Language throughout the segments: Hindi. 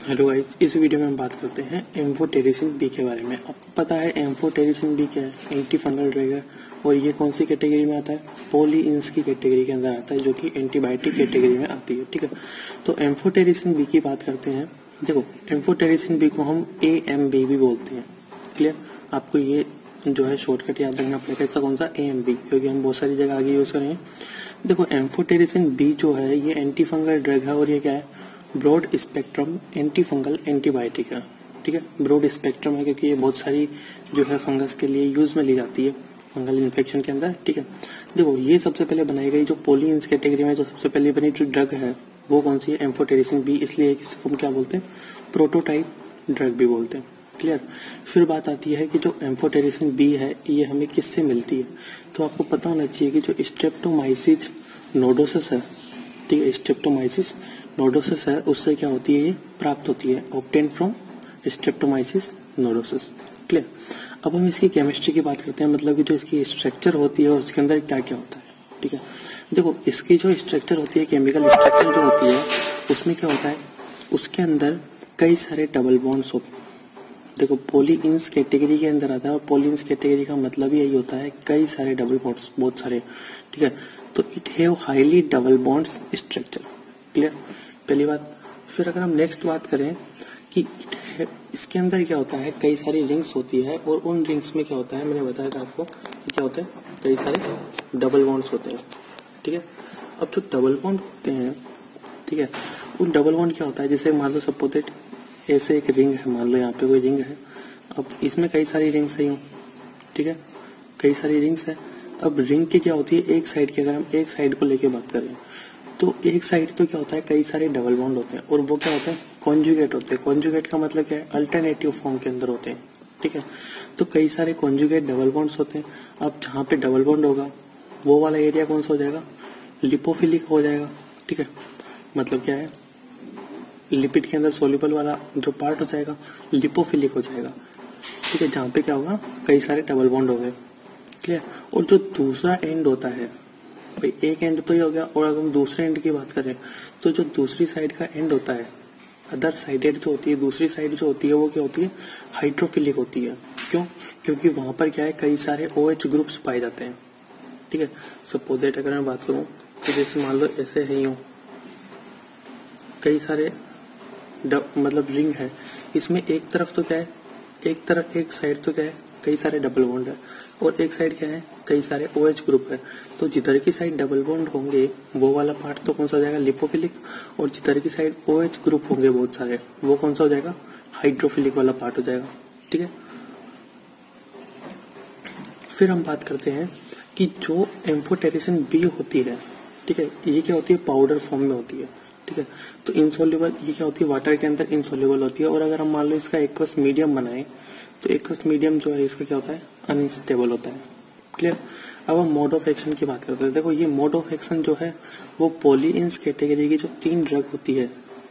हेलो गाइस, इस वीडियो में हम बात करते हैं एम्फोटेरिसिन बी के बारे में। आपको पता है एम्फोटेरिसिन बी क्या है? एंटी फंगल ड्रग है और ये कौन सी कैटेगरी में आता है? पॉलीइंस की कैटेगरी के अंदर आता है, जो कि एंटीबायोटिक कैटेगरी में आती है। ठीक है, तो एम्फोटेरिसिन बी की बात करते हैं। देखो, एम्फोटेरिसिन बी को हम AMB भी बोलते हैं। क्लियर? आपको ये जो है शॉर्टकट याद रखना पड़ेगा, इसका कौन सा AMB, क्योंकि हम बहुत सारी जगह आगे यूज करेंगे। देखो, एम्फोटेरिसिन बी जो है ये एंटी फंगल ड्रग है और ये क्या है? Broad spectrum anti fungal antibiotic है। ठीक है, ब्रॉड स्पेक्ट्रम है क्योंकि ये बहुत सारी जो है फंगस के लिए यूज में ली जाती है, फंगल इन्फेक्शन के अंदर। ठीक है, देखो ये सबसे पहले बनाई गई जो पॉलीइंस कैटेगरी में जो सबसे पहले बनी जो ड्रग है वो कौन सी है? एम्फोटेरिसिन बी, इसलिए इसको हम क्या बोलते हैं? प्रोटोटाइप ड्रग भी बोलते हैं। क्लियर? फिर बात आती है कि जो एम्फोटेरिसिन बी है ये हमें किससे मिलती है? तो आपको पता होना चाहिए कि जो स्ट्रेप्टोमाइसिस नोडोसिस है, ठीक है, स्ट्रेप्टोमाइसिस नोडोसिस है, उससे क्या होती है? ये प्राप्त होती है, ऑब्टेन फ्रॉम स्ट्रेप्टोमाइसिस नोडोसिस। क्लियर? अब हम इसकी केमिस्ट्री की बात करते हैं, मतलब कि जो इसकी स्ट्रक्चर होती है उसके अंदर क्या क्या होता है। ठीक है, देखो इसकी जो स्ट्रक्चर होती है, केमिकल स्ट्रक्चर जो होती है, उसमें क्या होता है? उसके अंदर कई सारे डबल बॉन्ड्स होते हैं। देखो, पॉलीइंस कैटेगरी के अंदर आता है और पॉलीइंस कैटेगरी का मतलब यही होता है कई सारे डबल बॉन्ड्स, बहुत सारे। ठीक है, तो it have highly double bonds structure. Clear? पहली बात। फिर अगर हम नेक्स्ट बात करें कि इसके अंदर क्या होता है? कई सारी रिंग्स होती है और उन रिंग्स में क्या होता है? मैंने बताया था आपको कि क्या होता है? कई सारे डबल बॉन्ड्स होते हैं। ठीक है, अब जो डबल बॉन्ड होते हैं, ठीक है, उन डबल बॉन्ड क्या होता है? जैसे मान लो सपोज दैट ऐसे एक रिंग है, मान लो यहाँ पे कोई रिंग है, अब इसमें कई सारी रिंग्स है यूं, ठीक है, कई सारी रिंग्स है। अब रिंग की क्या होती है? एक साइड की, अगर हम एक साइड को लेके बात करें तो एक साइड पे क्या होता है? कई सारे डबल बॉन्ड होते हैं और वो क्या होते हैं? कॉन्जुगेट होते हैं। कॉन्जुगेट का मतलब क्या है? अल्टरनेटिव फॉर्म के अंदर होते हैं। ठीक है, तो कई सारे कॉन्जुगेट डबल बॉन्ड्स होते हैं। अब जहाँ पे डबल बॉन्ड होगा वो वाला एरिया कौन सा हो जाएगा? लिपोफिलिक हो जाएगा। ठीक है, मतलब क्या है? लिपिड के अंदर सोल्यूबल वाला जो पार्ट हो जाएगा लिपोफिलिक हो जाएगा। ठीक है, जहाँ पे क्या होगा? कई सारे डबल बॉन्ड हो गए। क्लियर? और जो दूसरा एंड होता है, भाई एक एंड तो ये हो गया, और अगर हम दूसरे एंड की बात करें तो जो दूसरी साइड का एंड होता है, अदर साइडेड जो होती है, दूसरी साइड जो होती है वो क्या होती है? हाइड्रोफिलिक होती है। क्यों? क्योंकि वहां पर क्या है? कई सारे OH ग्रुप्स पाए जाते हैं। ठीक है, सपोज दैट अगर मैं बात करूं तो जैसे मान लो ऐसे है यूं, कई सारे मतलब रिंग है, इसमें एक तरफ तो क्या है? एक तरफ, एक साइड तो क्या है? कई सारे डबल बॉन्ड है और एक साइड क्या है? कई सारे OH ग्रुप है। तो जिधर की साइड डबल बॉन्ड होंगे वो वाला पार्ट तो कौन सा हो जाएगा? लिपोफिलिक। और जिधर की साइड OH ग्रुप होंगे बहुत सारे, वो कौन सा हो जाएगा? हाइड्रोफिलिक वाला पार्ट हो जाएगा। ठीक है, फिर हम बात करते हैं कि जो एम्फोटेरिसिन बी होती है, ठीक है, ये क्या होती है? पाउडर फॉर्म में होती है। ठीक है, तो इनसोल्युबल, ये क्या होती है? वाटर के अंदर इनसोल्युबल होती है। और अगर हम मान लो इसका एक्वस मीडियम बनाए तो एक्वस मीडियम जो है इसका क्या होता है? अनस्टेबल होता है। क्लियर? अब हम मोड ऑफ एक्शन की बात करते हैं। देखो, ये मोड ऑफ एक्शन जो है वो पॉलीइंस कैटेगरी की जो 3 ड्रग होती है,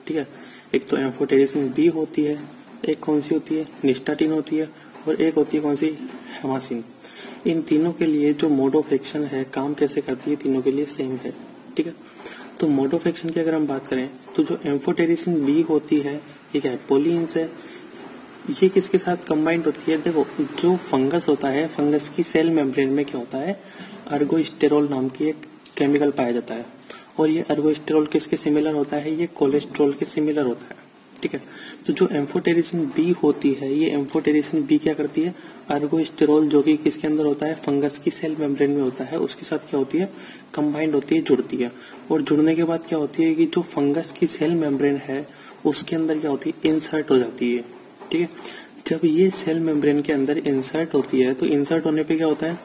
ठीक है, एक तो एम्फोटेरिसिन बी होती है, एक कौन सी होती है? निस्टाटिन होती है, और एक होती है कौन सी? हेमासिन। इन तीनों के लिए जो मोड ऑफ एक्शन है, काम कैसे करती है, तीनों के लिए सेम है। ठीक है, तो मोड ऑफ एक्शन की अगर हम बात करें तो जो एम्फोटेरिसिन बी होती है ये क्या है? पॉलीइंस है। ये किसके साथ कंबाइंड होती है? देखो, जो फंगस होता है, फंगस की सेल मेम्ब्रेन में क्या होता है? अर्गोस्टेरोल नाम की एक केमिकल पाया जाता है और ये अर्गोस्टेरोल किसके सिमिलर होता है? ये कोलेस्ट्रॉल के सिमिलर होता है। ठीक है, तो जो एम्फोटेरिसिन बी होती है, ये एम्फोटेरिसिन बी क्या करती है? अर्गोस्टेरोल जो कि किसके अंदर होता है? फंगस की सेल मेम्ब्रेन में होता है, उसके साथ क्या होती है? कंबाइंड होती है, जुड़ती है। और जुड़ने के बाद क्या होती है कि जो फंगस की सेल मेम्ब्रेन है उसके अंदर क्या होती है? इंसर्ट हो जाती है। ठीक है, जब ये सेल मेम्ब्रेन के अंदर इंसर्ट होती है तो इंसर्ट होने पे क्या होता है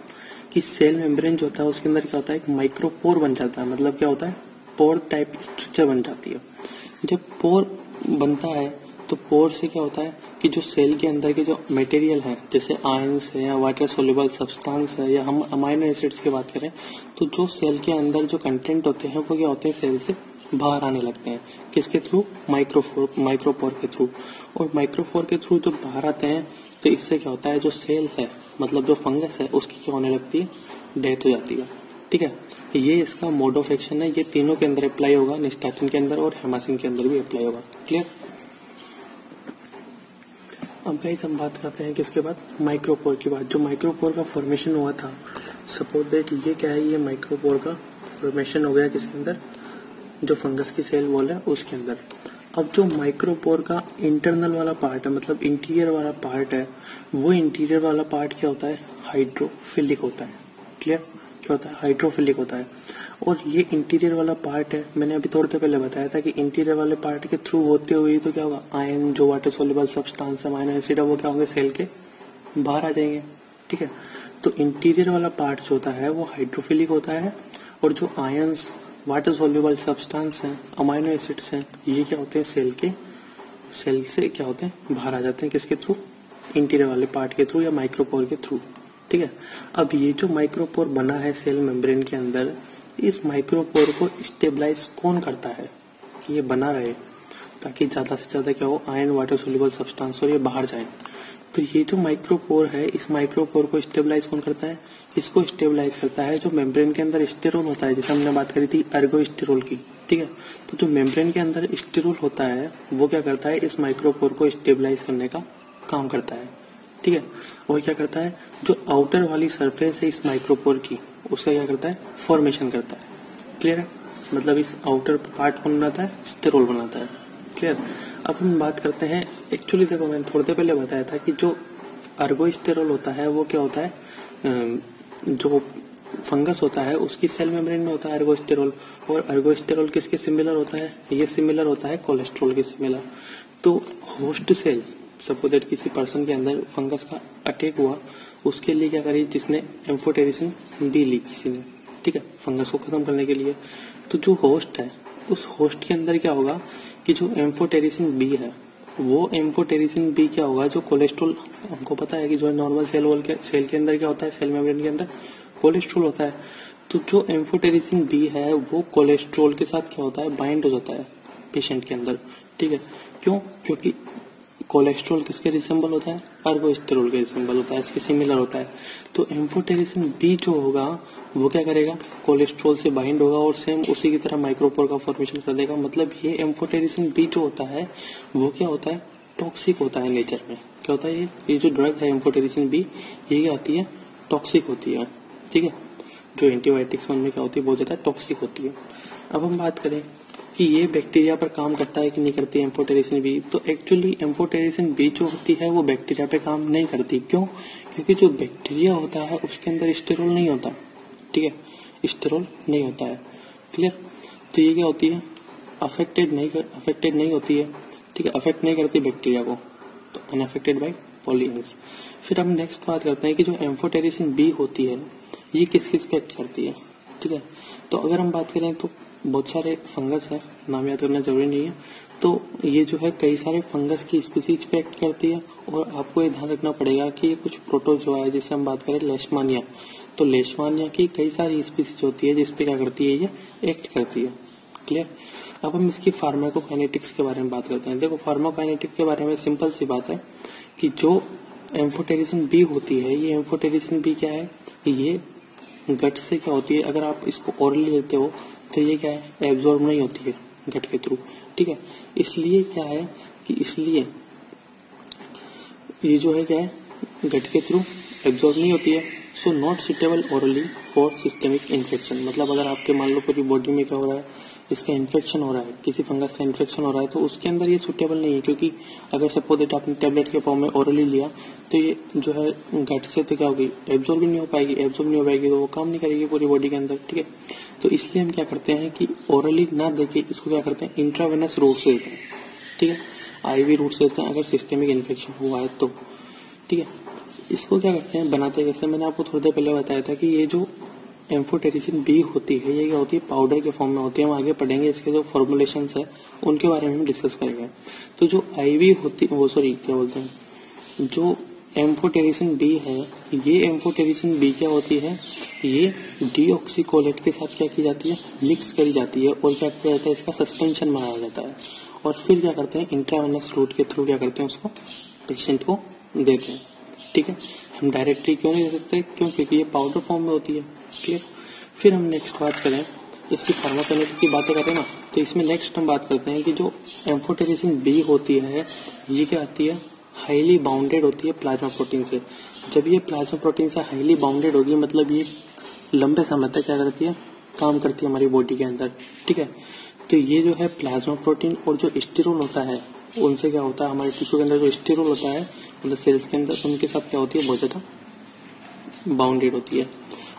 कि सेल मेम्ब्रेन जो होता है उसके अंदर क्या होता है? एक माइक्रोपोर बन जाता है। मतलब क्या होता है? पोर टाइप स्ट्रक्चर बन जाती है। जब पोर बनता है तो पोर से क्या होता है कि जो सेल के अंदर के जो मटेरियल है, जैसे आयंस है या वाटर सोल्यूबल सब्सटेंस है या हम अमाइनो एसिड्स की बात करें, तो जो सेल के अंदर जो कंटेंट होते हैं वो क्या होते हैं? सेल से बाहर आने लगते हैं। किसके थ्रू? माइक्रोपोर के थ्रू। और माइक्रोपोर के थ्रू जब बाहर आते हैं तो इससे क्या होता है? जो सेल है, मतलब जो फंगस है, उसकी क्या होने लगती है? डेथ हो जाती है। ठीक है, ये इसका मोड ऑफ एक्शन है। ये तीनों के अंदर अप्लाई होगा, निस्टाटिन के अंदर और हेमासिन के अंदर भी अप्लाई होगा। क्लियर? अब गाइस हम बात करते हैं किसके बाद, माइक्रोपोर की बात। जो माइक्रोपोर का फॉर्मेशन हुआ था, सपोज दैट ये क्या है, ये माइक्रोपोर का फॉर्मेशन हो गया किसके अंदर, जो फंगस की सेल वॉल है उसके अंदर। अब जो माइक्रोपोर का इंटरनल वाला पार्ट है, मतलब इंटीरियर वाला पार्ट है, वो इंटीरियर वाला पार्ट क्या होता है, हाइड्रोफिलिक होता है। क्लियर, क्या होता है, हाइड्रोफिलिक होता है। और ये इंटीरियर वाला पार्ट है, मैंने अभी थोड़ी देर पहले बताया था कि इंटीरियर वाले पार्ट के थ्रू होते हुए तो क्या होगा, आयन जो वाटर सोल्यूबल सब्सटेंस है, अमाइनो एसिड है, वो क्या होंगे, सेल के बाहर आ जाएंगे। ठीक है, तो इंटीरियर वाला पार्ट जो होता है वो हाइड्रोफिलिक होता है, और जो आयंस, वाटर सोल्यूबल सब्सटेंस हैं, अमाइनो एसिड्स हैं, ये क्या होते हैं, सेल से क्या होते हैं, बाहर आ जाते हैं, किसके थ्रू, इंटीरियर वाले पार्ट के थ्रू या माइक्रोपोर के थ्रू। ठीक है, अब ये जो माइक्रोपोर बना है सेल मेम्ब्रेन के अंदर, इस माइक्रोपोर को स्टेबलाइज कौन करता है कि ये बना रहे, ताकि ज्यादा से ज्यादा क्या हो, आयन, वाटर सोल्यूबल सब्सटेंस और ये बाहर जाए। तो ये जो माइक्रोपोर है, इस माइक्रोपोर को स्टेबलाइज कौन करता है, इसको स्टेबलाइज करता है जो मेम्ब्रेन के अंदर स्टेरोल होता है, जैसे हमने बात करी थी एर्गोस्टेरोल की। ठीक है, तो जो मेम्ब्रेन के अंदर स्टेरोल होता है वो क्या करता है, इस माइक्रोपोर को स्टेबलाइज करने का काम करता है। ठीक है, और क्या करता है, जो आउटर वाली सरफेस है इस माइक्रोपोर की, उसका क्या करता है, फॉर्मेशन करता है। क्लियर है, मतलब इस आउटर पार्ट कौन बनाता है, स्टेरोल बनाता है। क्लियर, अब हम बात करते हैं, एक्चुअली देखो मैंने थोड़ी देर पहले बताया था कि जो एर्गोस्टेरोल होता है वो क्या होता है, जो फंगस होता है उसकी सेल मेम्ब्रेन में होता है एर्गोस्टेरोल, और एर्गोस्टेरोल किसके सिमिलर होता है, ये सिमिलर होता है कोलेस्ट्रॉल के सिमिलर। तो होस्ट सेल, सपोज दैट किसी पर्सन के अंदर फंगस का अटैक हुआ, उसके लिए क्या करी, जिसने एम्फोटेरिसिन बी ली किसी ने, ठीक है, फंगस को खत्म करने के लिए। तो जो होस्ट है, उस होस्ट के अंदर क्या होगा कि जो एम्फोटेरिसिन बी है, वो एम्फोटेरिसिन बी क्या होगा, जो कोलेस्ट्रॉल, हमको पता है कि जो नॉर्मल सेल के अंदर क्या होता है, सेल मेम्ब्रेन के अंदर कोलेस्ट्रॉल होता है। तो जो एम्फोटेरिसिन बी है वो कोलेस्ट्रॉल के साथ क्या होता है, बाइंड हो जाता है पेशेंट के अंदर। ठीक है, क्यों, क्योंकि कोलेस्ट्रॉल किसके रिसेंबल होता है, एर्गोस्टेरोल के रिसेंबल होता है, इसके सिमिलर होता है। तो एम्फोटेरिसिन बी जो होगा वो क्या करेगा, कोलेस्ट्रॉल से बाइंड होगा और सेम उसी की तरह माइक्रोपोर का फॉर्मेशन कर देगा। मतलब ये एम्फोटेरिसिन बी जो होता है वो क्या होता है, टॉक्सिक होता है नेचर में। क्या होता है, ये जो ड्रग है एम्फोटेरिसिन बी, ये क्या आती है, टॉक्सिक होती है। ठीक है, जो एंटीबायोटिक्स में क्या होती है, बहुत ज्यादा टॉक्सिक होती है। अब हम बात करें कि ये बैक्टीरिया पर काम करता है कि नहीं करती एम्फोटेरिसिन बी, तो एक्चुअली एम्फोटेरिसिन बी जो होती है वो बैक्टीरिया पे काम नहीं करती। क्यों, क्योंकि जो बैक्टीरिया होता है उसके अंदर स्टेरोल नहीं होता। ठीक है, स्टेरोल नहीं होता है। क्लियर, तो ये क्या होती है, अफेक्टेड नहीं होती है। ठीक है, अफेक्ट नहीं करती बैक्टीरिया को, तो अनअफेक्टेड बाय पॉलियंस। फिर हम नेक्स्ट बात करते हैं कि जो एम्फोटेरिसिन बी होती है ये किस पे एक्ट करती है। ठीक है, तो अगर हम बात करें तो बहुत सारे फंगस है, नाम याद करना जरूरी नहीं है। तो ये जो है कई सारे फंगस की स्पीसीज पे एक्ट करती है, और आपको ये ध्यान रखना पड़ेगा कि ये कुछ प्रोटोजोआ है, जिसे हम बात करें लेशमानिया, तो लेशमानिया की कई सारी स्पीसीज होती है जिसपे क्या करती है, ये एक्ट करती है। क्लियर, अब हम इसकी फार्माकोकाइनेटिक्स के बारे में बात करते हैं। देखो फार्माकोकाइनेटिक्स के बारे में सिंपल सी बात है कि जो एम्फोटेरिसिन बी होती है, ये एम्फोटेरिसिन बी क्या है, ये गट से क्या होती है, अगर आप इसको ओरली लेते हो तो ये क्या है, एब्जॉर्ब नहीं होती है गट के थ्रू। ठीक है, इसलिए क्या है कि इसलिए ये जो है क्या है, गट के थ्रू एब्जॉर्ब नहीं होती है। So not suitable orally for systemic infection. मतलब अगर आपके मान लो पूरी बॉडी में क्या हो रहा है, इसका इन्फेक्शन हो रहा है, किसी फंगस का इन्फेक्शन हो रहा है, तो उसके अंदर ये सुटेबल नहीं है। क्योंकि अगर सपोज दैट आपने टेबलेट के फॉर्म में ओरली लिया तो ये जो है गट से तो क्या होगी, एब्जॉर्ब नहीं हो पाएगी। एब्जॉर्ब नहीं हो पाएगी तो वो काम नहीं करेगी पूरी बॉडी के अंदर। ठीक है, तो इसलिए हम क्या करते हैं कि ओरली ना देके इसको क्या करते हैं, इंट्रावेनस रूट से देते हैं। ठीक है, आईवी रूट से देते हैं अगर सिस्टेमिक इन्फेक्शन हुआ है तो। ठीक है, इसको क्या करते हैं, बनाते कैसे, मैंने आपको थोड़ी देर पहले बताया था कि ये जो एम्फोटेरिसिन बी होती है ये क्या होती है, पाउडर के फॉर्म में होती है। हम आगे पढ़ेंगे इसके जो फॉर्मुलेशंस है उनके बारे में हम डिस्कस करेंगे। तो जो आईवी होती, वो सॉरी क्या बोलते हैं, जो एम्फोटेरिसिन बी है, ये एम्फोटेरिसिन बी क्या होती है, ये डीऑक्सीकोलेट के साथ क्या की जाती है, मिक्स करी जाती है, और क्या किया जाता है, इसका सस्पेंशन बनाया जाता है। और फिर क्या करते हैं, इंट्रावेनस रूट के थ्रू क्या करते हैं, उसको पेशेंट को देते हैं। ठीक है, हम डायरेक्टली क्यों नहीं दे सकते, क्यों, क्योंकि ये पाउडर फॉर्म में होती है। क्लियर, फिर हम नेक्स्ट बात करें इसकी फार्माकोकाइनेटिक्स की बातें करें ना, तो इसमें नेक्स्ट हम बात करते हैं कि जो एम्फोटेरिसिन बी होती है ये क्या आती है, हाईली बाउंडेड होती है प्लाज्मा प्रोटीन से। जब ये प्लाज्मा प्रोटीन से हाईली बाउंडेड होगी मतलब ये लंबे समय तक क्या करती है, काम करती है हमारी बॉडी के अंदर, ठीक है। तो ये जो है प्लाज्मा प्रोटीन और जो स्टेरोल होता है उनसे क्या होता है, हमारे टिश्यू के अंदर जो स्टेरोल होता है मतलब सेल्स के अंदर, उनके साथ क्या होती है, बहुत ज्यादा बाउंडेड होती है।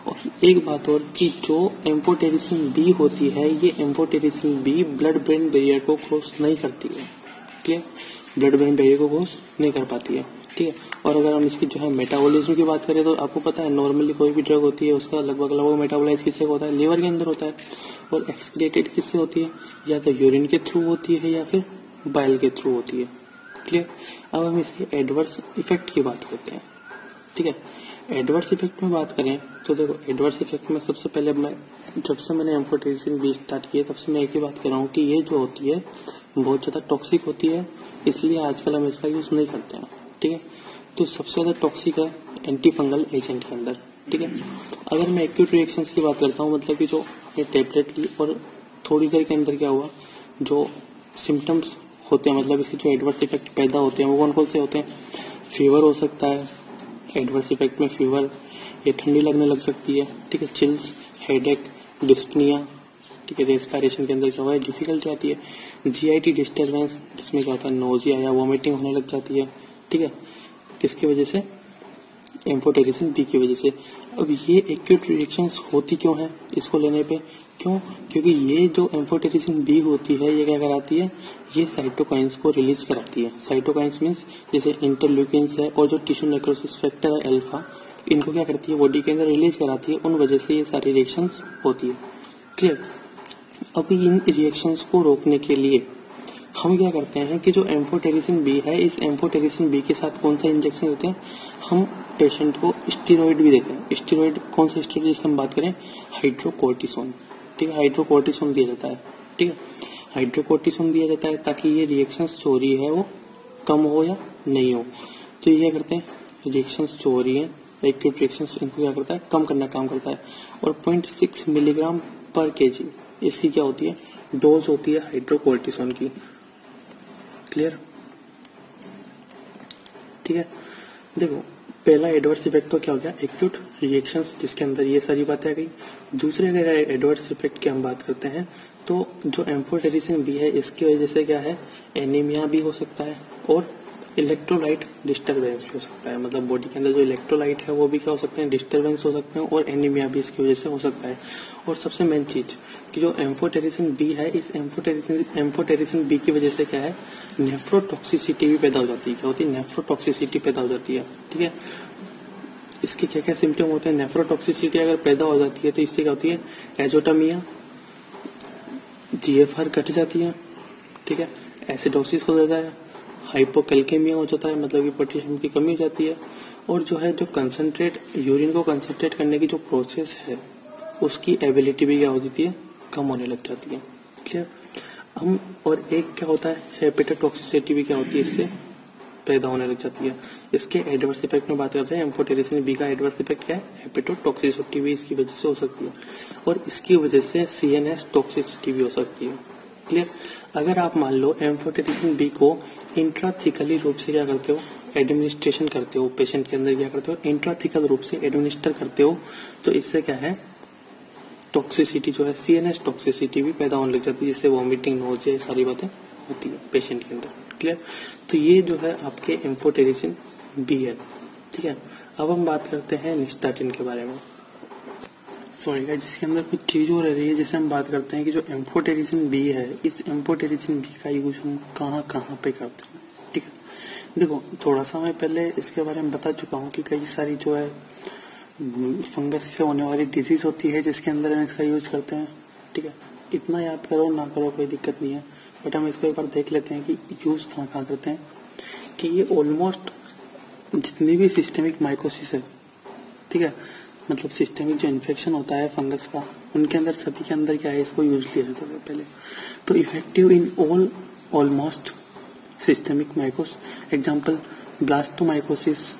और एक बात और कि जो एम्फोटेरिसिन बी होती है, ये amphotericin B blood brain barrier को क्रॉस नहीं करती है, क्लियर, ब्लड ब्रेन बैरियर को क्रॉस नहीं कर पाती है, ठीक है। और अगर हम इसकी जो है मेटाबॉलिज्म की बात करें तो आपको पता है नॉर्मली कोई भी ड्रग होती है उसका लगभग मेटाबोलाइज किससे होता है, लीवर के अंदर होता है, और एक्सक्रीटेड किससे होती है, या तो यूरिन के थ्रू होती है या फिर बाइल के थ्रू होती है, क्लियर। अब हम इसके एडवर्स इफेक्ट की बात करते हैं, ठीक है। एडवर्स इफेक्ट में बात करें तो देखो, एडवर्स इफेक्ट में सबसे पहले जब से मैंने एम्फोटेरिसिन बी स्टार्ट किया तब से मैं एक ही बात कर रहा हूँ कि ये जो होती है बहुत ज्यादा टॉक्सिक होती है, इसलिए आजकल हम इसका यूज नहीं करते हैं, ठीक है। तो सबसे ज्यादा टॉक्सिक है एंटी फंगल एजेंट के अंदर, ठीक है। अगर मैं एक्यूट रिएक्शंस की बात करता हूँ, मतलब कि जो ये टेबलेट ली और थोड़ी देर के अंदर क्या हुआ, जो सिम्टम्स होते हैं मतलब इसके जो एडवर्स इफेक्ट पैदा होते हैं वो कौन कौन से होते हैं, फीवर हो सकता है, एडवर्स इफेक्ट में फीवर, ये ठंडी लगने लग सकती है, ठीक है, चिल्स, हेडेक, डिस्पनिया, ठीक है, रेस्पिरेशन के अंदर क्या हुआ है, डिफिकल्टी आती है, जीआईटी डिस्टर्बेंस जिसमें क्या होता है नोजिया या वॉमिटिंग होने लग जाती है, ठीक है, किसकी वजह से, एम्फोटेरिसिन बी की वजह से। अब ये एक्यूट रिएक्शंस होती क्यों है इसको लेने पे, क्यों, क्योंकि ये जो एम्फोटेरिसिन बी होती है ये क्या कराती है, ये साइटोकाइंस को रिलीज कराती है। साइटोकाइंस मींस जैसे इंटरल्यूकिन्स है और जो टिश्यू नेक्रोसिस फैक्टर है अल्फा, इनको क्या करती है बॉडी के अंदर रिलीज कराती है, उन वजह से ये सारी रिएक्शंस होती है, क्लियर। अब इन रिएक्शंस को रोकने के लिए हम क्या करते हैं कि जो एम्फोटेरिसिन बी है, इस एम्फोटेरिसिन बी के साथ कौन सा इंजेक्शन देते हैं, हम पेशेंट को स्टीरॉइड भी देते हैं। स्टीरॉइड कौन सा स्टीरॉइड, जिससे हम बात करें हाइड्रोकोर्टिसोन, ठीक है, हाइड्रोकोर्टिसोन दिया जाता है, ठीक है, हाइड्रोकोर्टिसोन दिया जाता है ताकि ये रिएक्शंस जो हो रही है वो कम हो या नहीं हो। तो ये क्या करते हैं, रिएक्शंस जो हो रही है एक्यूट रिएक्शंस, इनको क्या करता है, कम करना काम करता है। और 0.6 मिलीग्राम पर केजी इसकी क्या होती है, डोज होती है हाइड्रोकोर्टिसोन की, क्लियर, ठीक है। देखो पहला एडवर्स इफेक्ट तो क्या हो गया, एक्यूट रिएक्शंस, जिसके अंदर ये सारी बातें आ गई। दूसरे अगर एडवर्स इफेक्ट की हम बात करते हैं तो जो एम्फोटेरिसिन बी है इसकी वजह से क्या है, एनीमिया भी हो सकता है और इलेक्ट्रोलाइट डिस्टर्बेंस भी हो सकता है, मतलब बॉडी के अंदर जो इलेक्ट्रोलाइट है वो भी क्या हो सकते हैं, डिस्टर्बेंस हो सकते हैं, और एनीमिया भी इसकी वजह से हो सकता है। और सबसे मेन चीज कि जो एम्फोटेरिसिन बी है, इस एम्फोटेरिसिन बी की वजह से क्या है, नेफ्रोटॉक्सिसिटी भी पैदा हो जाती है। क्या होती है, नेफ्रोटॉक्सिसिटी पैदा हो जाती है, ठीक है। इसके क्या क्या सिम्टम होते हैं, नेफ्रोटॉक्सिसिटी अगर पैदा हो जाती है तो इससे क्या होती है, एजोटमिया, जीएफआर घट जाती है, ठीक है, एसिडोसिस हो जाता है, हाइपोकैल्केमिया हो जाता है, मतलब कि पोटेशियम की कमी हो जाती है, और जो है जो कंसंट्रेट, यूरिन को कंसंट्रेट करने की जो प्रोसेस है उसकी एबिलिटी भी क्या हो जाती है, कम होने लग जाती है, क्लियर। हम और एक क्या होता है, हेपेटोटॉक्सिसिटी भी क्या होती है, इससे पैदा होने लग जाती है। इसके एडवर्स इफेक्ट में बात करते हैं, एम्फोटेरिसिन बी का एडवर्स इफेक्ट क्या है, हेपेटोटॉक्सिसिटी भी इसकी वजह से हो सकती है, और इसकी वजह से सीएनएस टॉक्सिसिटी भी हो सकती है, क्लियर। अगर आप मान लो एम्फोटेरिसिन बी को इंट्राथिकली रूप से क्या करते हो, एडमिनिस्ट्रेशन करते हो, पेशेंट के अंदर क्या करते हो, इंट्राथिकल रूप से एडमिनिस्टर करते हो, तो इससे क्या है, टॉक्सिसिटी जो है, सीएनएस टॉक्सिसिटी भी पैदा होने लग जाती है, जिससे वॉमिटिंग, नोजिया, ये सारी बातें होती है पेशेंट के अंदर, क्लियर। तो ये जो है आपके एम्फोटेरिसिन बी है, ठीक है। अब हम बात करते हैं निस्ताटिन के बारे में, सॉरी गाइस, जिसके अंदर कुछ चीज और रह रही है, जिससे हम बात करते हैं कि जो एम्फोटेरिसिन बी है, इस एम्फोटेरिसिन बी का यूज हम कहाँ पे करते हैं, ठीक है। देखो थोड़ा सा मैं पहले इसके बारे में बता चुका हूँ कि कई सारी जो है फंगस से होने वाली डिजीज होती है जिसके अंदर हम इसका यूज करते हैं, ठीक है। इतना याद करो ना करो कोई दिक्कत नहीं है, बट हम इसको एक बार देख लेते हैं कि यूज कहाँ करते हैं। कि ये ऑलमोस्ट जितनी भी सिस्टेमिक माइकोसिस है, ठीक है, मतलब सिस्टेमिक जो इन्फेक्शन होता है फंगस का, उनके अंदर सभी के अंदर क्या है, इसको यूज लिया जाता है पहले। तो effective in all almost systemic mycoses, example blastomycosis,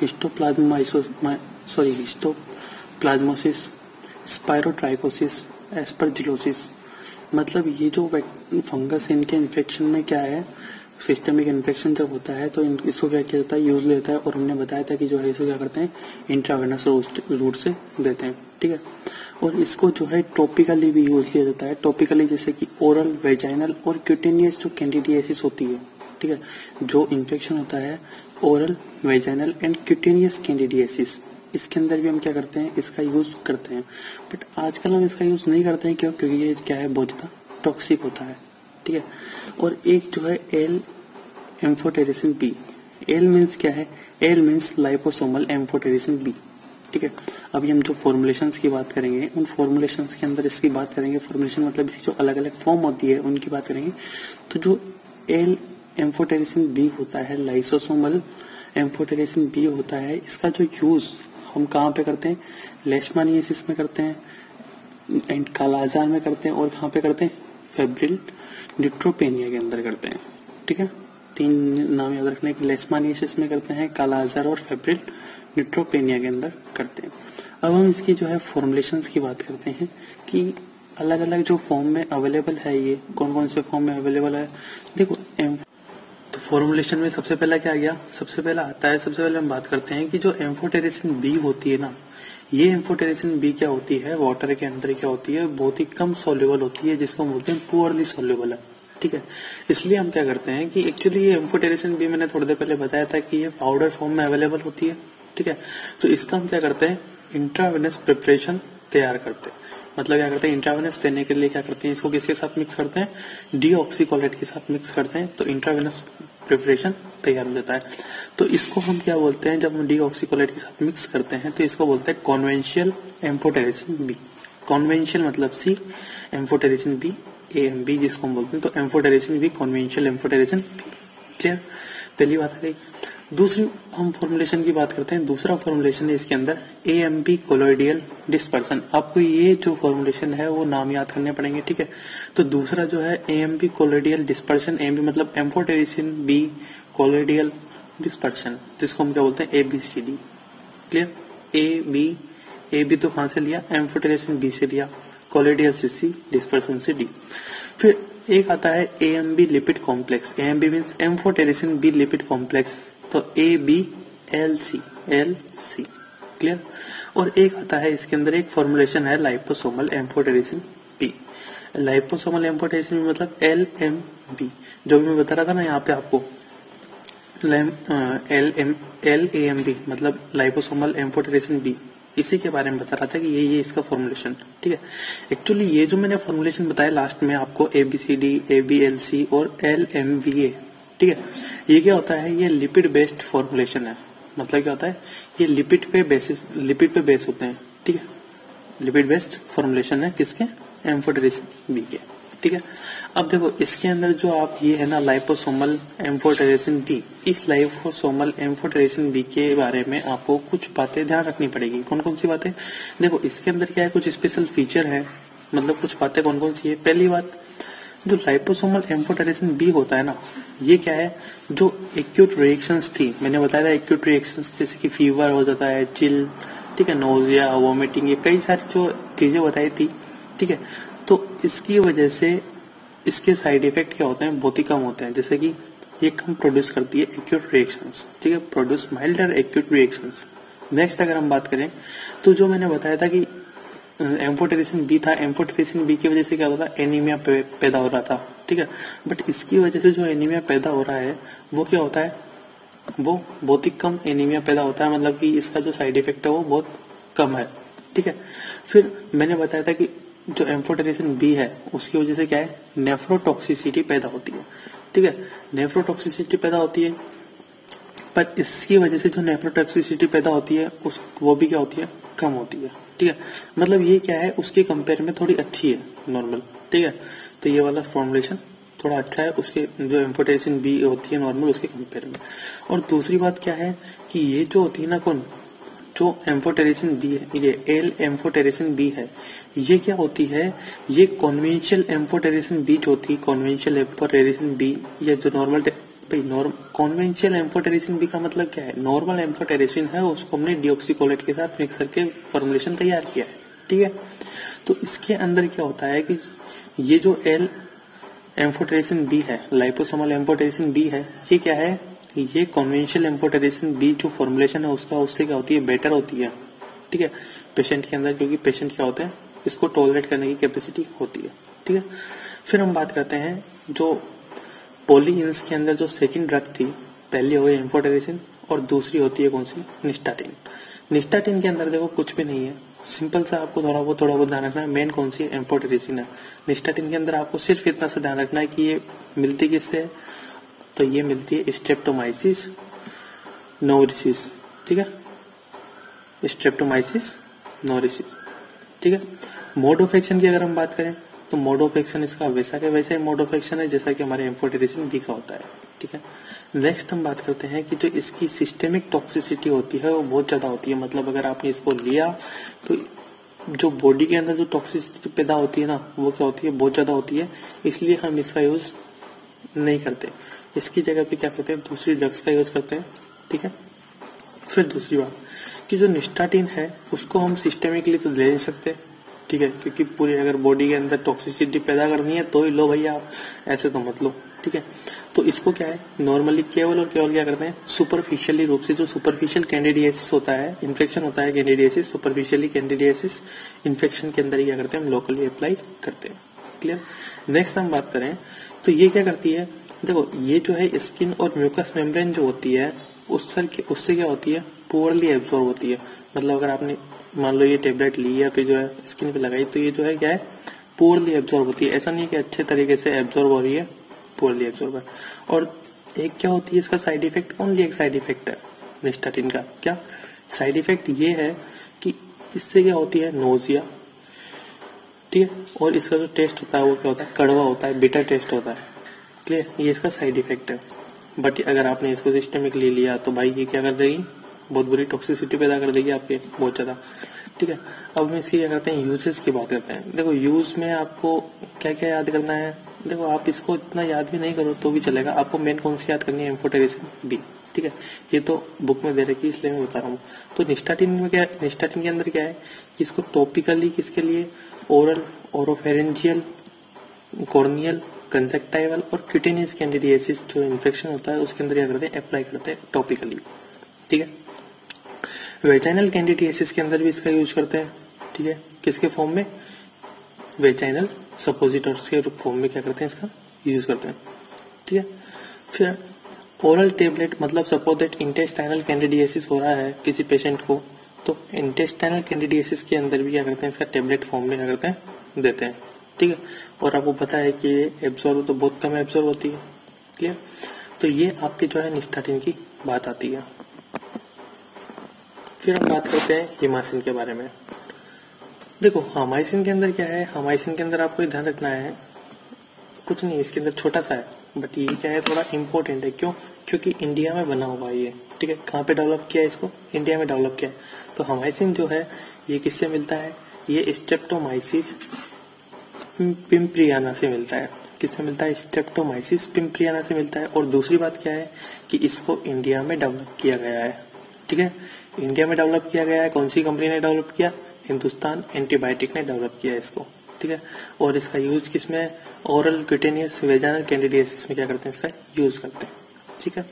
histoplasmosis, sporotrichosis, aspergillosis. मतलब ये जो फंगस इनके इन्फेक्शन में क्या है, सिस्टमिक इन्फेक्शन जब होता है तो इसको क्या किया जाता है, यूज लेता है, और हमने बताया था कि जो है इसे क्या करते हैं, इंट्रावेनस रूट से देते हैं, ठीक है। और इसको जो है टॉपिकली भी यूज किया जाता है, टॉपिकली जैसे कि ओरल, वेजाइनल और क्यूटेनियस जो कैंडिडियासिस होती है, ठीक है, जो इन्फेक्शन होता है oral, vaginal and cutaneous candidiasis, इसके अंदर भी हम क्या करते हैं, इसका यूज करते हैं। बट आजकल हम इसका यूज नहीं करते हैं, क्यों? क्योंकि ये क्या है, बहुत ज्यादा टॉक्सिक होता है, ठीक है। और एक जो है L amphotericin B, L means क्या है, L means liposomal amphotericin B, ठीक है। अभी हम जो फॉर्मुलेशंस की बात करेंगे, उन फॉर्मुलेशंस के अंदर इसकी बात करेंगे, फॉर्मुलेशन मतलब इसकी जो अलग अलग फॉर्म होती है उनकी बात करेंगे। तो जो एल एम्फोटेरिसिन बी होता है, लाइसोसोमल एम्फोटेरिसिन बी होता है, इसका जो यूज हम कहाँ पे करते हैं, लेशमानियासिस में करते हैं, एंड कालाजार में करते हैं, और कहाँ पे करते हैं, फेब्रिल न्यूट्रोपेनिया के अंदर करते हैं, ठीक है। 3 नाम याद रखने के, लेशमानियासिस में करते हैं, कालाजार और फेब्रिल न्यूट्रोपेनिया के अंदर करते हैं। अब हम इसकी जो है फॉर्मुलेशंस की बात करते हैं कि अलग अलग जो फॉर्म में अवेलेबल है, ये कौन कौन से फॉर्म में अवेलेबल है। देखो तो फॉर्मुलेशन में सबसे पहला क्या आ गया, सबसे पहला आता है, सबसे पहले हम बात करते हैं कि जो एम्फोटेरिसिन बी होती है ना, ये एम्फोटेरिसिन बी क्या होती है, वाटर के अंदर क्या होती है, बहुत ही कम सोल्यूबल होती है, जिसको बोलते हैं पुअरली सोल्यूबल है, ठीक है। इसलिए हम क्या करते हैं कि एक्चुअली ये एम्फोटेरिसिन बी, मैंने थोड़ी देर पहले बताया था कि ये पाउडर फॉर्म में अवेलेबल होती है, ठीक है। तो इसका हम क्या करते हैं, इंट्रावेनस प्रिपरेशन तैयार करते हैं। मतलब क्या करते हैं, इंट्रावेनस देने के लिए क्या करते हैं, इसको किसके साथ मिक्स करते हैं, डीऑक्सीकोलेट के साथ मिक्स करते हैं, तो इंट्रावेनस प्रिपरेशन तैयार हो जाता है। तो इसको हम क्या बोलते हैं, जब हम डीऑक्सीकोलेट के साथ मिक्स करते हैं तो इसको बोलते हैं कॉन्वेंशियल एम्फोटेरिसिन बी। कॉन्वेंशियल मतलब सी, एम्फोटेरिसिन बी AMB जिसको हम बोलते हैं, तो एम्फोटेरिसिन बी, कॉन्वेंशियल एम्फोटेरिसिन, क्लियर, पहली बात आ गई। दूसरी हम फॉर्मुलेशन की बात करते हैं, दूसरा फॉर्मुलेशन है इसके अंदर AMB कोलोइडियल डिस्पर्सन। आपको ये जो फॉर्मुलेशन है वो नाम याद करने पड़ेंगे, ठीक है। तो दूसरा जो है AMB कोलोइडियल डिस्पर्सन, AMB मतलब एम्फोटेरिसिन बी कोलोइडियल डिस्पर्सन, जिसको हम क्या बोलते हैं, ABCD, क्लियर। AB तो कहां से लिया, एम्फोटेरिसिन बी से लिया, कोलोइडियल से C, डिस्पर्सन से D। फिर एक आता है AMB lipid complex, AMB means amphotericin B lipid complex, तो ABLC, क्लियर। और एक आता है इसके अंदर एक फॉर्मुलेशन है liposomal amphotericin B. Liposomal amphotericin मतलब LMB, जो भी मैं बता रहा था ना यहाँ पे आपको, LAMB मतलब लाइपोसोमल एम्फोटेरिसिन बी, इसी के बारे में बता रहा था कि ये इसका फॉर्मुलेशन, ठीक है। एक्चुअली ये जो मैंने फॉर्मुलेशन बताया लास्ट में आपको, ABCD, ABLC और LMBA, ठीक है, ये क्या होता है, ये लिपिड बेस्ड फॉर्मुलेशन है। मतलब क्या होता है, ये लिपिड पे बेस होते हैं, ठीक है। लिपिड बेस्ड फॉर्मुलेशन है किसके, एम्फोटेरिसिन बी के, ठीक है। अब देखो इसके अंदर जो आप ये है ना लाइपोसोमल एम्फोटेरिसिन बी, इस लाइपोसोमल एम्फोटेरिसिन बी के बारे में आपको कुछ बातें ध्यान रखनी पड़ेगी। कौन कौन सी बातें, देखो इसके अंदर क्या है, कुछ स्पेशल फीचर है, मतलब कुछ बातें कौन कौन सी है। पहली बात, जो लाइपोसोमल एम्फोटेरिसिन बी होता है ना, ये क्या है, जो एक्यूट रिएक्शंस थी, मैंने बताया था एक्यूट रिएक्शंस जैसे कि फीवर हो जाता है, चिल, ठीक है, नोजिया, वोमिटिंग, ये कई सारी जो चीजें बताई थी, ठीक है। तो इसकी वजह से इसके साइड इफेक्ट क्या होते हैं, बहुत ही कम होते हैं। जैसे कि ये कम प्रोड्यूस करती है एक्यूट रिएक्शंस, ठीक है, produce milder acute reactions. Next अगर हम बात करें तो जो मैंने बताया था कि एम्फोटेरिसिन बी था, एम्फोटेरिसिन बी की वजह से क्या होता था, एनीमिया पैदा हो रहा था, ठीक है। बट इसकी वजह से जो एनीमिया पैदा हो रहा है वो क्या होता है, वो बहुत ही कम एनीमिया पैदा होता है, मतलब कि इसका जो साइड इफेक्ट है वो बहुत कम है, ठीक है। फिर मैंने बताया था कि जो एम्फोटेरिसिन बी है उसकी वजह से क्या है, नेफ्रोटॉक्सिसिटी पैदा होती है, ठीक है, नेफ्रोटॉक्सिसिटी पैदा होती है। पर इसकी वजह से जो नेफ्रोटॉक्सिसिटी पैदा होती है वो भी क्या होती है, कम होती है, ठीक है। मतलब ये क्या है, उसके कंपेयर में थोड़ी अच्छी है, नॉर्मल, ठीक है। तो ये वाला फॉर्मुलेशन थोड़ा अच्छा है उसके, जो एम्फोटेरिसिन बी होती है नॉर्मल उसके कंपेयर में। और दूसरी बात क्या है कि ये जो होती है ना, कौन, जो एम्फोटेरिसिन बी है, ये एल एम्फोटेरिसिन बी है, ये क्या होती है, ये कॉन्वेंशियल एम्फोटेरिसिन बी जो होती है, कॉन्वेंशियल एम्फोटेरिसिन बी, या जो नॉर्मल कॉन्वेंशियल एम्फोटेरिसिन बी का मतलब क्या है, नॉर्मल एम्फोटेरिसिन है, उसको हमने डीऑक्सीकोलेट के साथ मिक्स करके फॉर्मुलेशन तैयार किया है, ठीक है। तो इसके अंदर क्या होता है कि ये जो एल एम्फोटेरिसिन बी है, लाइपोसोमल एम्फोटेरिसिन बी है, ये क्या है, ये कॉन्वेंशनल एम्फोटेरिसिन बी जो फॉर्मुलेशन है उसका, उससे क्या होती है, बेटर होती है, ठीक है, पेशेंट के अंदर, क्योंकि पेशेंट क्या होता है, इसको टॉलरेट करने की कैपेसिटी होती है, ठीक है। फिर हम बात करते हैं जो पॉलीइंस के अंदर जो सेकंड ड्रग थी, पहली हो गई एम्फोटेरिसिन और दूसरी होती है कौन सी, निस्टाटिन। निस्टाटिन के अंदर देखो कुछ भी नहीं है, सिंपल सा आपको थोड़ा बहुत ध्यान रखना है, मेन कौन सी है, एम्फोटेरिसिन है। निस्टाटिन के अंदर आपको सिर्फ इतना सा ध्यान रखना है कि ये मिलती किससे है, तो ये मिलती है स्ट्रेप्टोमाइसिस नोरिसिस, ठीक है, स्ट्रेप्टोमाइसिस नोरिसिस, ठीक है। मोड ऑफ एक्शन की अगर हम बात करें तो मोड ऑफ एक्शन इसका वैसा के वैसा ही मोड ऑफ एक्शन है जैसा कि हमारे एम्फोटेरिसिन बी का होता है, ठीक है। नेक्स्ट हम बात करते हैं कि जो इसकी सिस्टेमिक टॉक्सिसिटी होती है वो बहुत ज्यादा होती है, मतलब अगर आपने इसको लिया तो जो बॉडी के अंदर जो टॉक्सिसिटी पैदा होती है ना, वो क्या होती है, बहुत ज्यादा होती है, इसलिए हम इसका यूज नहीं करते, इसकी जगह पे क्या करते हैं, दूसरी ड्रग्स का यूज करते हैं, ठीक है। फिर दूसरी बात कि जो निस्टाटिन है उसको हम सिस्टेमिकली तो ले नहीं सकते, ठीक है, क्योंकि पूरी अगर बॉडी के अंदर टॉक्सिसिटी पैदा करनी है तो ही लो भैया, आप ऐसे तो मत लो, ठीक है। तो इसको क्या है, नॉर्मली केवल और केवल क्या करते हैं, सुपरफिशियली रूप से, जो सुपरफिशियल कैंडिडियासिस होता है, इन्फेक्शन होता है कैंडिडियासिस, सुपरफिशियली कैंडिडियासिस इन्फेक्शन के अंदर ही क्या करते हैं, हम लोकली अप्लाई करते हैं, क्लियर। नेक्स्ट हम बात करें तो ये क्या करती है, देखो ये जो है स्किन और म्यूकस मेम्ब्रेन जो होती है उससे क्या होती है, पुअरली एब्जॉर्ब होती है, मतलब अगर आपने मान लो ये टेबलेट ली या फिर जो है स्किन पे लगाई तो ये जो है क्या है, पुअरली एब्जॉर्ब होती है, ऐसा नहीं कि अच्छे तरीके से एब्जॉर्ब हो रही है, पुअरली एब्जॉर्ब है। और एक क्या होती है इसका साइड इफेक्ट, ओनली एक साइड इफेक्ट है निस्टाटिन का, क्या साइड इफेक्ट ये है कि इससे क्या होती है, नोजिया, ठीक है, और इसका जो टेस्ट होता है वो क्या होता है, कड़वा होता है, बिटर टेस्ट होता है, क्लियर, ये इसका साइड इफेक्ट है। बट अगर आपने इसको सिस्टमिक ले लिया तो भाई ये क्या कर देगी, बहुत बुरी टॉक्सिसिटी पैदा कर देगी आपके, बहुत ज्यादा, ठीक है। अब हम इसकी क्या करते हैं, यूजेस की बात करते हैं। देखो यूज में आपको क्या क्या याद करना है, देखो आप इसको इतना याद भी नहीं करो तो भी चलेगा, आपको मेन कौन सी याद करनी है, एम्फोटेरिसिन बी, ठीक है, ये तो बुक में दे रखी है इसलिए मैं बता रहा हूँ। तो निस्टाटिन में क्या, निस्टाटिन के अंदर क्या है कि इसको टॉपिकली किसके लिए, ओरल, ओरोफेरेंजियल, कॉर्नियल, कंजक्टाइवल और क्यूटेनियस कैंडिडियासिस जो इन्फेक्शन होता है उसके अंदर क्या करते हैं, अप्लाई करते हैं टॉपिकली, ठीक है। वेजाइनल कैंडिडियासिस के अंदर भी इसका यूज करते हैं, ठीक है, किसके फॉर्म में, वेजाइनल सपोजिटर्स के फॉर्म में क्या करते हैं, इसका यूज करते हैं, ठीक है। फिर ओरल टेबलेट, मतलब सपोज दैट इंटेस्टाइनल कैंडिडियासिस हो रहा है किसी पेशेंट को, तो इंटेस्टाइनल कैंडिडियासिस के अंदर भी क्या करते हैं, इसका टेबलेट फॉर्म में क्या करते हैं, देते हैं, ठीक है। और आपको पता है कि एब्जॉर्ब तो बहुत कम एब्जॉर्ब होती है, क्लियर। तो ये आपके जो है निस्टाटिन की बात आती है। फिर हम बात करते हैं हिमासिन के बारे में। देखो हमाइसिन के अंदर क्या है, हमाइसिन के अंदर आपको ये ध्यान रखना है, कुछ नहीं इसके अंदर छोटा सा है, बट ये क्या है, थोड़ा इम्पोर्टेंट है, क्यों, क्योंकि इंडिया में बना हुआ है ये, ठीक है। कहाँ पे डेवलप किया है इसको, इंडिया में डेवलप किया है। तो हमाइसिन जो है ये किससे मिलता है, ये स्ट्रेप्टोमाइसिस पिम्प्रियाना से मिलता है, किससे मिलता है, स्ट्रेप्टोमाइसिस पिम्प्रियाना से मिलता है। और दूसरी बात क्या है कि इसको इंडिया में डेवलप किया गया है, ठीक है, इंडिया में डेवलप किया गया है। कौन सी कंपनी ने डेवलप किया, हिंदुस्तान एंटीबायोटिक ने डेवलप किया है इसको, ठीक है। और इसका यूज किसमें, ओरल, क्यूटेनियस, वेजाइनल कैंडिडियासिस में क्या करते हैं, इसका यूज करते हैं, ठीक है।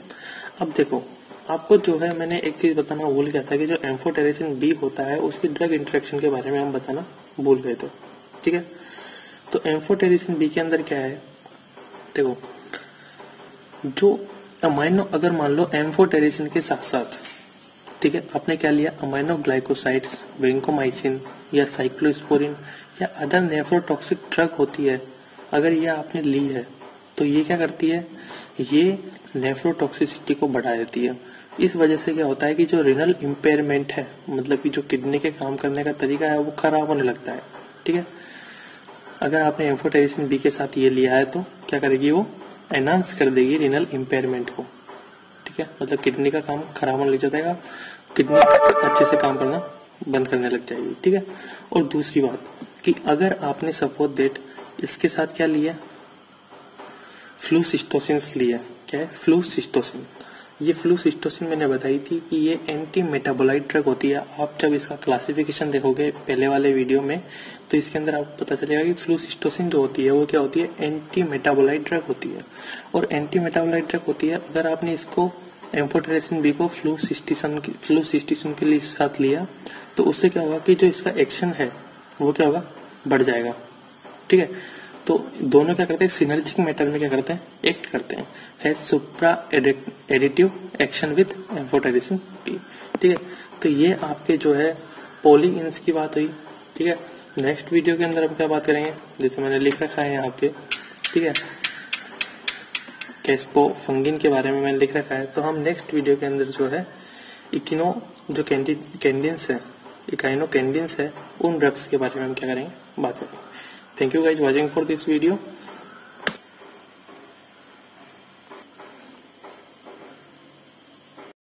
अब देखो आपको जो है मैंने एक चीज बताना भूल गया था कि जो एम्फोटेरिसिन बी होता है उसकी ड्रग इंटरेक्शन के बारे में हम बताना भूल गए थे, ठीक है। तो एम्फोटेरिसिन बी के अंदर क्या है, देखो जो अमाइनो, अगर मान लो एम्फोटेरिसिन के साथ साथ, ठीक है, आपने क्या लिया, अमाइनो ग्लाइकोसाइड्स, वेंकोमाइसिन या साइक्लोस्पोरिन या अदर नेफ्रोटॉक्सिक ड्रग होती है, अगर ये आपने ली है तो ये क्या करती है, ये नेफ्रोटॉक्सिसिटी को बढ़ा देती है। इस वजह से क्या होता है कि जो रिनल इम्पेयरमेंट है, मतलब कि जो किडनी के काम करने का तरीका है वो खराब होने लगता है, ठीक है। अगर आपने एम्फोटेरिसिन बी के साथ ये लिया है तो क्या करेगी, वो एनहांस कर देगी रिनल इम्पेयरमेंट को, ठीक है, मतलब किडनी का काम खराब होने लग जाएगा, किडनी अच्छे से काम करना बंद करने लग जाएगी, ठीक है। और दूसरी बात कि अगर आपने सपोज दैट इसके साथ क्या लिया, फ्लूसिस्टोसिन लिया, क्या है, फ्लूसिस्टोसिन। ये फ्लूसिस्टोसिन मैंने बताई थी कि ये एंटी मेटाबोलाइट ड्रग होती है। आप जब इसका क्लासिफिकेशन देखोगे पहले वाले वीडियो में तो इसके अंदर आपको पता चलेगा कि फ्लूसिस्टोसिन जो होती है वो क्या होती है, एंटी मेटाबोलाइट ड्रग होती है। और एंटी मेटाबोलाइट ड्रग होती है, अगर आपने इसको एम्फोटेरेसिन बी को फ्लूसिस्टोसिन के लिए साथ लिया तो उससे क्या होगा कि जो इसका एक्शन है वो क्या होगा, बढ़ जाएगा। ठीक है, तो दोनों क्या करते हैं, सिनर्जिक मैटर में क्या करते हैं, एक्ट करते हैं, है supra additive action with amphotericin B. ठीक है, तो ये आपके जो है पॉलीइंस की बात हुई। ठीक है, नेक्स्ट वीडियो के अंदर हम क्या बात करेंगे, जैसे मैंने लिख रखा है यहाँ पे, ठीक है, कैस्पोफंगिन के बारे में मैंने लिख रखा है। तो हम नेक्स्ट वीडियो के अंदर जो है इकिनो जो कैंडिन्स है, इकाइनोकैंडिन्स है, उन ड्रग्स के बारे में हम क्या करेंगे, बात करेंगे। Thank you guys watching for this video.